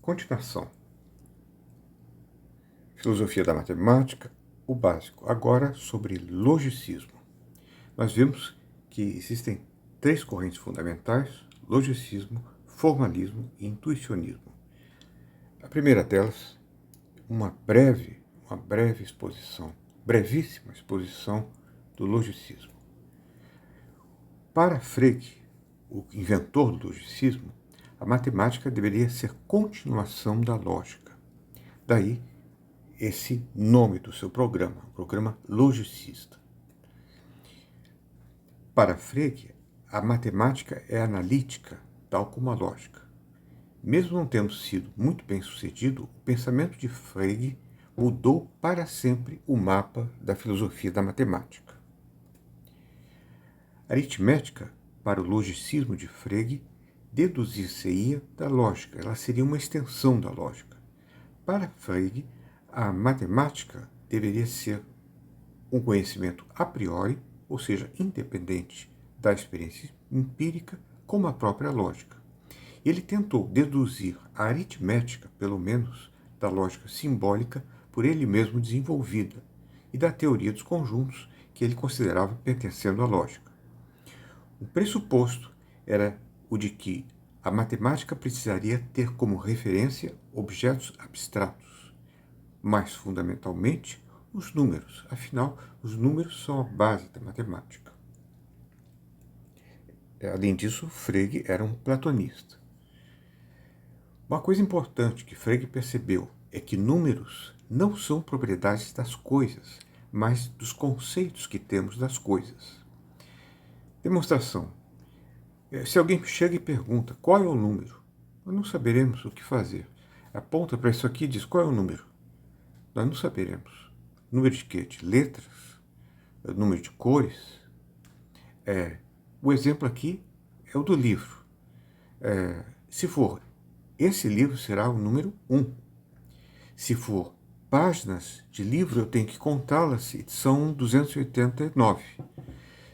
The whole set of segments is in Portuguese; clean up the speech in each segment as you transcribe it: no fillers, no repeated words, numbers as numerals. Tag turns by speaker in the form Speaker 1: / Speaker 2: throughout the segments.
Speaker 1: Continuação. Filosofia da matemática, o básico. Agora sobre logicismo. Nós vimos que existem três correntes fundamentais: logicismo, formalismo e intuicionismo. A primeira delas, uma brevíssima exposição do logicismo. Para Frege, o inventor do logicismo, a matemática deveria ser continuação da lógica. Daí, esse nome do seu programa, o programa logicista. Para Frege, a matemática é analítica, tal como a lógica. Mesmo não tendo sido muito bem sucedido, o pensamento de Frege mudou para sempre o mapa da filosofia da matemática. A aritmética, para o logicismo de Frege, deduzir-se-ia da lógica, ela seria uma extensão da lógica. Para Frege, a matemática deveria ser um conhecimento a priori, ou seja, independente da experiência empírica, como a própria lógica. Ele tentou deduzir a aritmética, pelo menos, da lógica simbólica por ele mesmo desenvolvida e da teoria dos conjuntos que ele considerava pertencendo à lógica. O pressuposto era o de que a matemática precisaria ter como referência objetos abstratos, mais fundamentalmente os números. Afinal, os números são a base da matemática. Além disso, Frege era um platonista. Uma coisa importante que Frege percebeu é que números não são propriedades das coisas, mas dos conceitos que temos das coisas. Demonstração. Se alguém chega e pergunta qual é o número, nós não saberemos o que fazer. Aponta para isso aqui e diz qual é o número. Nós não saberemos. Número de quê? De letras? Número de cores? O exemplo aqui é o do livro. Se for esse livro, será o número 1. Se for páginas de livro, eu tenho que contá-las, são 289.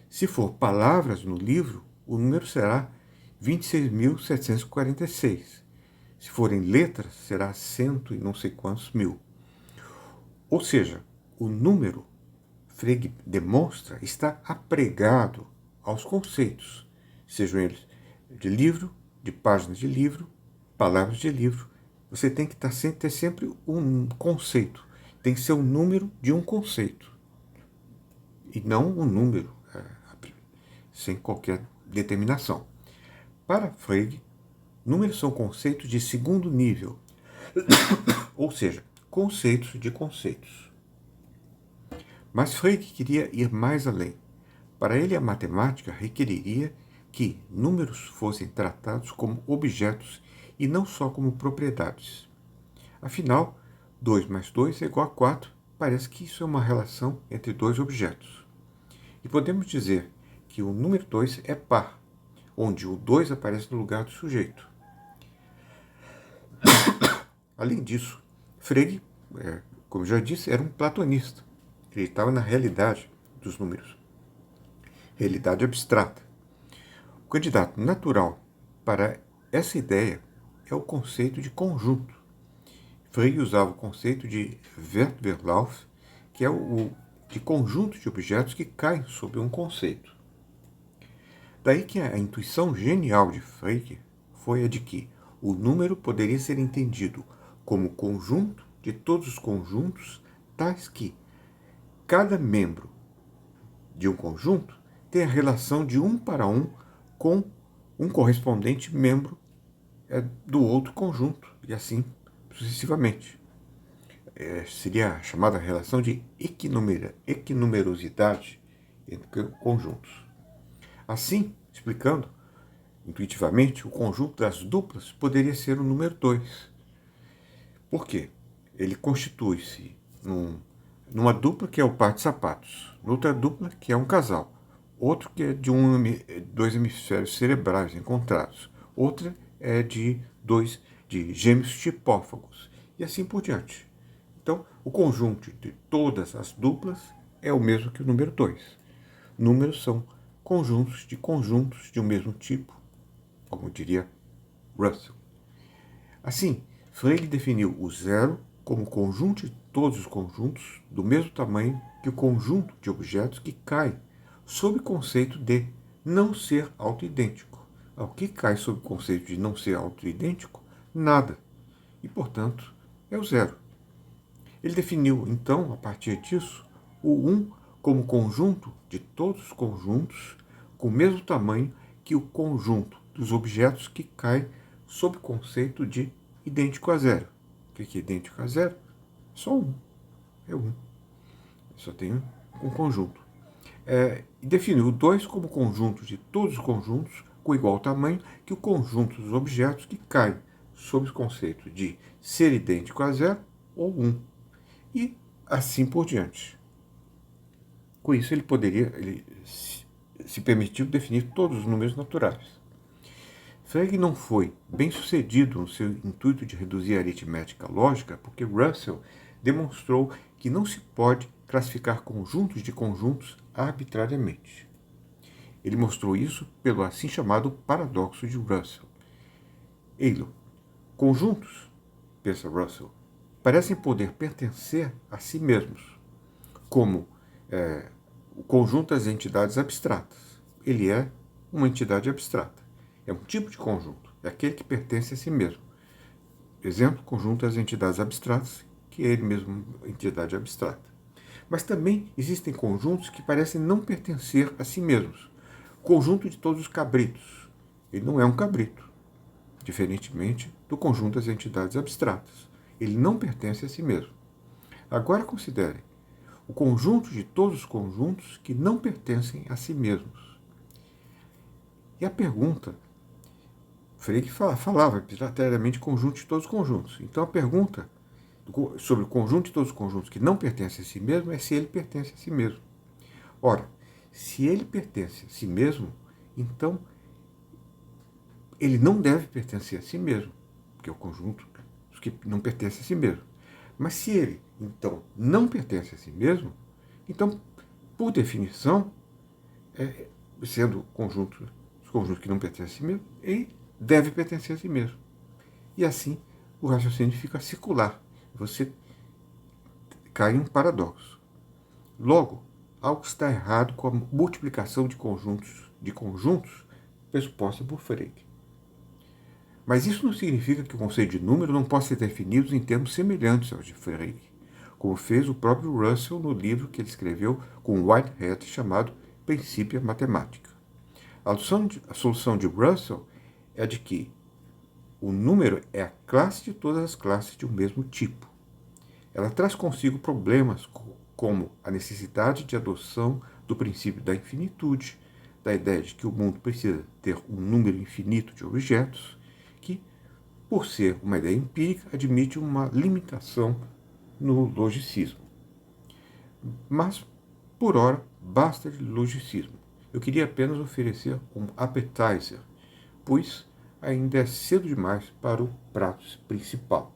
Speaker 1: Se for palavras no livro, o número será 26.746. Se forem letras, será 100 e não sei quantos mil. Ou seja, o número, Frege demonstra, está apregado aos conceitos, sejam eles de livro, de páginas de livro, palavras de livro. Você tem que ter sempre um conceito. Tem que ser o número de um conceito. E não um número sem qualquer determinação. Para Frege, números são conceitos de segundo nível, ou seja, conceitos de conceitos. Mas Frege queria ir mais além. Para ele, a matemática requeriria que números fossem tratados como objetos e não só como propriedades. Afinal, 2 mais 2 é igual a 4, parece que isso é uma relação entre dois objetos. E podemos dizer que o número 2 é par, onde o 2 aparece no lugar do sujeito. Além disso, Frege, como já disse, era um platonista. Ele estava na realidade dos números, realidade abstrata. O candidato natural para essa ideia é o conceito de conjunto. Frege usava o conceito de Wertverlauf, que é o de conjunto de objetos que caem sob um conceito. Daí que a intuição genial de Frege foi a de que o número poderia ser entendido como conjunto de todos os conjuntos, tais que cada membro de um conjunto tem a relação de 1 para 1 com um correspondente membro do outro conjunto, e assim sucessivamente. Seria a chamada relação de equinumerosidade entre conjuntos. Assim, explicando intuitivamente, o conjunto das duplas poderia ser o número 2. Por quê? Ele constitui-se numa dupla que é o par de sapatos, noutra dupla que é um casal, outro que é de dois hemisférios cerebrais encontrados, outra é de gêmeos tipófagos, e assim por diante. Então, o conjunto de todas as duplas é o mesmo que o número 2. Números são conjuntos de um mesmo tipo, como diria Russell. Assim, Frege definiu o zero como conjunto de todos os conjuntos do mesmo tamanho que o conjunto de objetos que cai sob o conceito de não ser autoidêntico. O que cai sob o conceito de não ser autoidêntico? Nada. E, portanto, é o zero. Ele definiu, então, a partir disso, o 1 como conjunto de todos os conjuntos com o mesmo tamanho que o conjunto dos objetos que cai sob o conceito de idêntico a zero. O que é idêntico a zero? Só um. É um. Só tem um conjunto. E definiu o 2 como conjunto de todos os conjuntos com igual tamanho que o conjunto dos objetos que cai sob o conceito de ser idêntico a zero ou 1. E assim por diante. Com isso, ele se permitiu definir todos os números naturais. Frege não foi bem sucedido no seu intuito de reduzir a aritmética lógica, porque Russell demonstrou que não se pode classificar conjuntos de conjuntos arbitrariamente. Ele mostrou isso pelo assim chamado paradoxo de Russell. Eilo, conjuntos, pensa Russell, parecem poder pertencer a si mesmos, como o conjunto das entidades abstratas. Ele é uma entidade abstrata. É um tipo de conjunto. É aquele que pertence a si mesmo. Exemplo, conjunto das entidades abstratas, que é ele mesmo uma entidade abstrata. Mas também existem conjuntos que parecem não pertencer a si mesmos. Conjunto de todos os cabritos. Ele não é um cabrito, diferentemente do conjunto das entidades abstratas. Ele não pertence a si mesmo. Agora considere o conjunto de todos os conjuntos que não pertencem a si mesmos. E a pergunta, Frege falava arbitrariamente conjunto de todos os conjuntos. Então a pergunta sobre o conjunto de todos os conjuntos que não pertencem a si mesmo é se ele pertence a si mesmo. Ora, se ele pertence a si mesmo, então ele não deve pertencer a si mesmo, porque é o conjunto que não pertence a si mesmo. Mas se ele, então, não pertence a si mesmo, então, por definição, sendo os conjuntos que não pertencem a si mesmo, ele deve pertencer a si mesmo. E assim, o raciocínio fica circular. Você cai em um paradoxo. Logo, algo está errado com a multiplicação de conjuntos pressuposta por Frege. Mas isso não significa que o conceito de número não possa ser definido em termos semelhantes aos de Frege, como fez o próprio Russell no livro que ele escreveu com Whitehead chamado Principia Mathematica. A solução de Russell é de que o número é a classe de todas as classes de um mesmo tipo. Ela traz consigo problemas como a necessidade de adoção do princípio da infinitude, da ideia de que o mundo precisa ter um número infinito de objetos, que, por ser uma ideia empírica, admite uma limitação no logicismo. Mas, por ora, basta de logicismo. Eu queria apenas oferecer um appetizer, pois ainda é cedo demais para o prato principal.